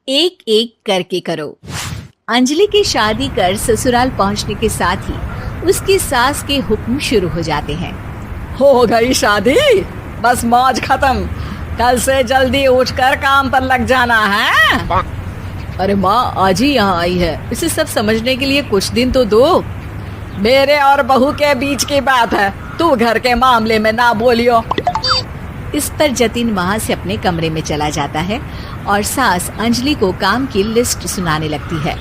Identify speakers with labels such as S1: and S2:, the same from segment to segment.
S1: एक एक करके करो। अंजलि की शादी कर ससुराल पहुंचने के साथ ही उसकी सास के हुक्म शुरू हो जाते हैं।
S2: हो गई शादी, बस मौज खत्म। कल से जल्दी उठकर काम पर लग जाना है।
S3: अरे माँ आज ही यहाँ आई है, इसे सब समझने के लिए कुछ दिन तो दो।
S2: मेरे और बहू के बीच की बात है, तू घर के मामले में ना बोलियो।
S1: इस पर जतिन वहाँ से अपने कमरे में चला जाता है और सास अंजलि को काम की लिस्ट सुनाने लगती है।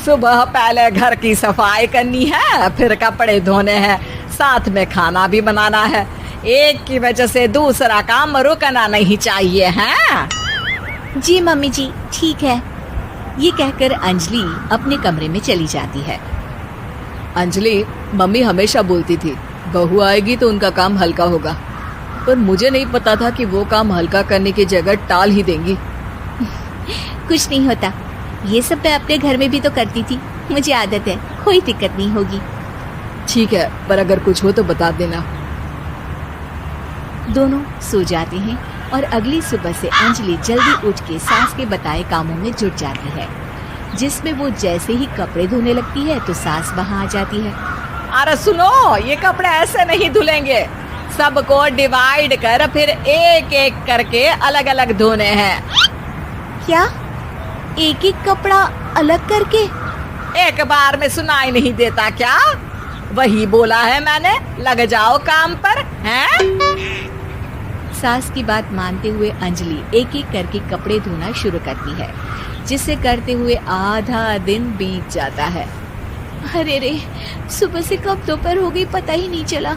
S2: सुबह पहले घर की सफाई करनी है, फिर कपड़े धोने हैं, साथ में खाना भी बनाना है। एक की वजह से दूसरा काम रुकना नहीं चाहिए है।
S1: जी मम्मी जी ठीक है। ये कहकर अंजलि अपने कमरे में चली जाती है।
S3: अंजलि, मम्मी हमेशा बोलती थी बहू आएगी तो उनका काम हल्का होगा, पर मुझे नहीं पता था कि वो काम हल्का करने की जगह टाल ही देंगी।
S1: कुछ नहीं होता, ये सब मैं अपने घर में भी तो करती थी, मुझे आदत है, कोई दिक्कत नहीं होगी।
S3: ठीक है, पर अगर कुछ हो तो बता देना।
S1: दोनों सो जाते हैं और अगली सुबह से अंजलि जल्दी उठ के सास के बताए कामों में जुट जाती है, जिसमें वो जैसे ही कपड़े धोने लगती है तो सास वहाँ आ जाती है।
S2: अरे सुनो, ये कपड़े ऐसे नहीं धुलेंगे, सबको डिवाइड कर फिर एक एक करके अलग अलग धोने हैं।
S1: क्या एक एक कपड़ा अलग करके?
S2: एक बार में सुनाई नहीं देता क्या? वही बोला है मैंने, लग जाओ काम पर हैं?
S1: सास की बात मानते हुए अंजलि एक एक करके कपड़े धोना शुरू करती है, जिसे करते हुए आधा दिन बीत जाता है। अरे रे, सुबह से कब दोपहर हो गई पता ही नहीं चला,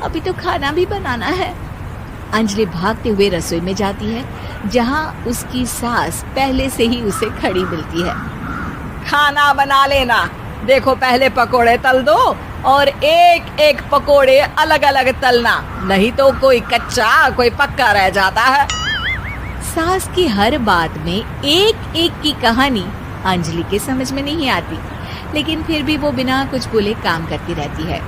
S1: अभी तो खाना भी बनाना है। अंजलि भागते हुए रसोई में जाती है, जहाँ उसकी सास पहले से ही उसे खड़ी मिलती है।
S2: खाना बना लेना, देखो पहले पकोड़े तल दो और एक एक पकोड़े अलग अलग तलना, नहीं तो कोई कच्चा कोई पक्का रह जाता है।
S1: सास की हर बात में एक एक की कहानी अंजलि के समझ में नहीं आती, लेकिन फिर भी वो बिना कुछ बोले काम करती रहती है।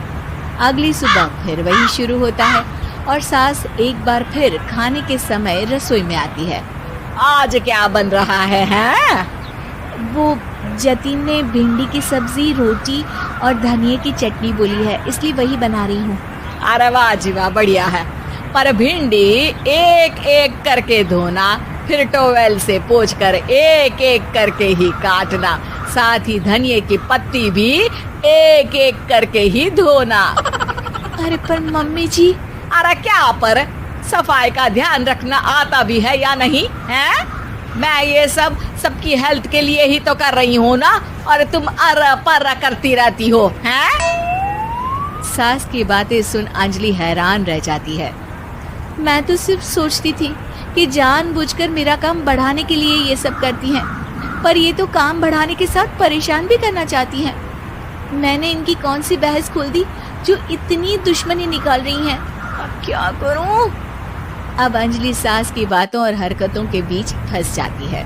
S1: अगली सुबह फिर वही शुरू होता है और सास एक बार फिर खाने के समय रसोई में आती है।
S2: आज क्या बन रहा है हैं?
S1: वो जतिन ने भिंडी की सब्जी, रोटी और धनिया की चटनी बोली है, इसलिए वही बना रही हूँ।
S2: अरे वाह जी वाह, बढ़िया है। पर भिंडी एक एक करके धोना, फिर टोवेल से पोंछकर एक एक करके ही काटना, साथ ही धनिया की पत्ती भी एक एक करके ही धोना।
S1: अरे पर मम्मी जी।
S2: अरे क्या पर, सफाई का ध्यान रखना आता भी है या नहीं है? मैं ये सब सबकी हेल्थ के लिए ही तो कर रही हूँ ना, और तुम अर पर करती रहती हो हैं?
S1: सास की बातें सुन अंजलि हैरान रह जाती है। मैं तो सिर्फ सोचती थी कि जानबूझकर मेरा काम बढ़ाने के लिए ये सब करती हैं, पर ये तो काम बढ़ाने के साथ परेशान भी करना चाहती हैं। मैंने इनकी कौन सी बहस खोल दी जो इतनी दुश्मनी निकाल रही हैं? अब क्या करूं? अब अंजलि सास की बातों और हरकतों के बीच फंस जाती है।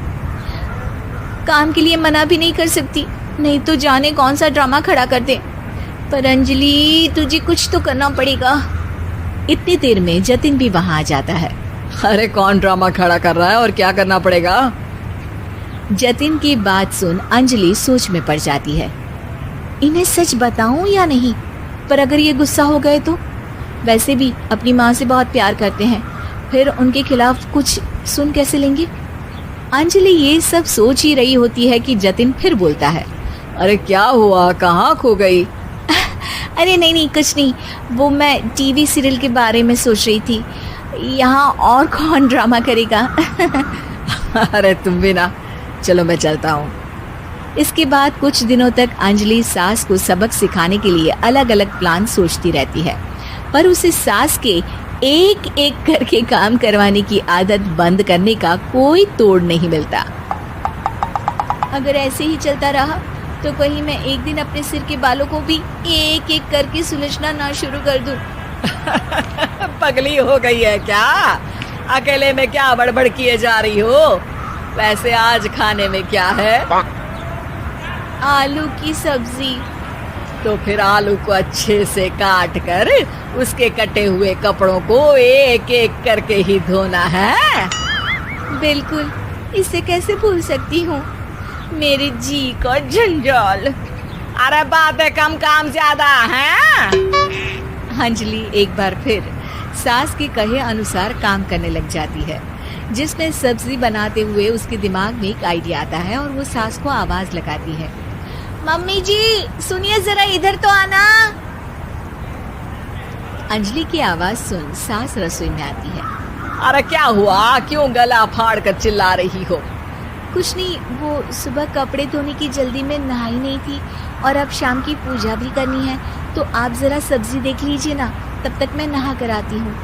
S1: काम के लिए मना भी नहीं कर सकती, नहीं तो जाने कौन सा ड्रामा खड़ा कर दे। पर अंजलि, तुझे कुछ तो करना पड़ेगा। इतनी देर में जतिन भी वहां आ जाता है।
S3: अरे कौन ड्रामा खड़ा कर रहा है और क्या करना पड़ेगा?
S1: जतिन की बात सुन अंजलि सोच में पड़ जाती है। इन्हें सच बताऊं या नहीं? पर अगर ये गुस्सा हो गए तो? वैसे भी अपनी माँ से बहुत प्यार करते हैं, फिर उनके खिलाफ कुछ सुन कैसे लेंगे? अंजलि ये सब सोच ही रही होती है कि जतिन फिर बोलता है।
S3: अरे क्या हुआ, कहाँ खो गई?
S1: अरे नहीं कुछ नहीं, वो मैं टीवी सीरियल के बारे में सोच रही थी। यहाँ और कौन ड्रामा करेगा?
S3: अरे तुम भी ना, चलो मैं चलता हूँ।
S1: इसके बाद कुछ दिनों तक अंजलि सास को सबक सिखाने के लिए अलग अलग प्लान सोचती रहती है, पर उसे सास के एक एक करके काम करवाने की आदत बंद करने का कोई तोड़ नहीं मिलता। अगर ऐसे ही चलता रहा तो कहीं मैं एक दिन अपने सिर के बालों को भी एक एक करके सुलझना ना शुरू कर दूं।
S2: पगली हो गई है क्या? अकेले में क्या बड़बड़ किए जा रही हो? वैसे आज खाने में क्या है?
S1: आलू की सब्जी।
S2: तो फिर आलू को अच्छे से काट कर उसके कटे हुए कपड़ों को एक एक करके ही धोना है।
S1: बिल्कुल, इसे कैसे भूल सकती हूँ। मेरे जी का जंजाल।
S2: अरे बातें कम काम ज्यादा है।
S1: अंजलि एक बार फिर सास के कहे अनुसार काम करने लग जाती है, जिसमें सब्जी बनाते हुए उसके दिमाग में एक आइडिया आता है और वो सास को आवाज लगाती है, मम्मी जी सुनिए जरा इधर तो आना। अंजलि की आवाज सुन सास रसोई में आती है।
S2: अरे क्या हुआ, क्यों गला फाड़ कर चिल्ला रही हो?
S1: कुछ नहीं, वो सुबह कपड़े धोने की जल्दी में नहाई नहीं थी और अब शाम की पूजा भी करनी है, तो आप जरा सब्जी देख लीजिए ना, तब तक मैं नहा कर आती हूँ।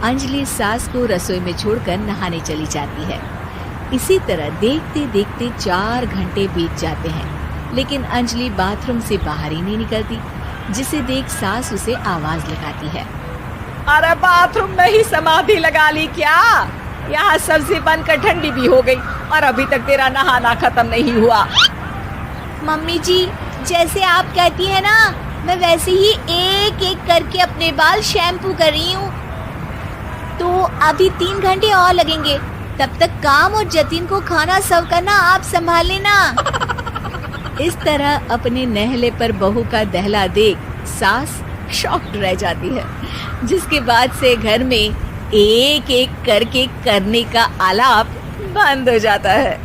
S1: अंजलि सास को रसोई में छोड़कर नहाने चली जाती है। इसी तरह देखते देखते 4 घंटे बीत जाते हैं, लेकिन अंजलि बाथरूम से बाहर ही नहीं निकलती, जिसे देख सास उसे आवाज लगाती है।
S2: अरे बाथरूम में ही समाधि लगा ली क्या? यहाँ सब्जी बनकर ठंडी भी हो गई और अभी तक तेरा नहाना खत्म नहीं हुआ।
S1: मम्मी जी जैसे आप कहती हैं ना, मैं वैसे ही एक एक करके अपने बाल शैम्पू कर रही हूँ। तो अभी 3 घंटे और लगेंगे, तब तक काम और जतिन को खाना सर्व करना आप संभाल लेना। इस तरह अपने नहले पर बहू का दहला देख सास शॉक्ड रह जाती है, जिसके बाद से घर में एक एक करके करने का आलाप बंद हो जाता है।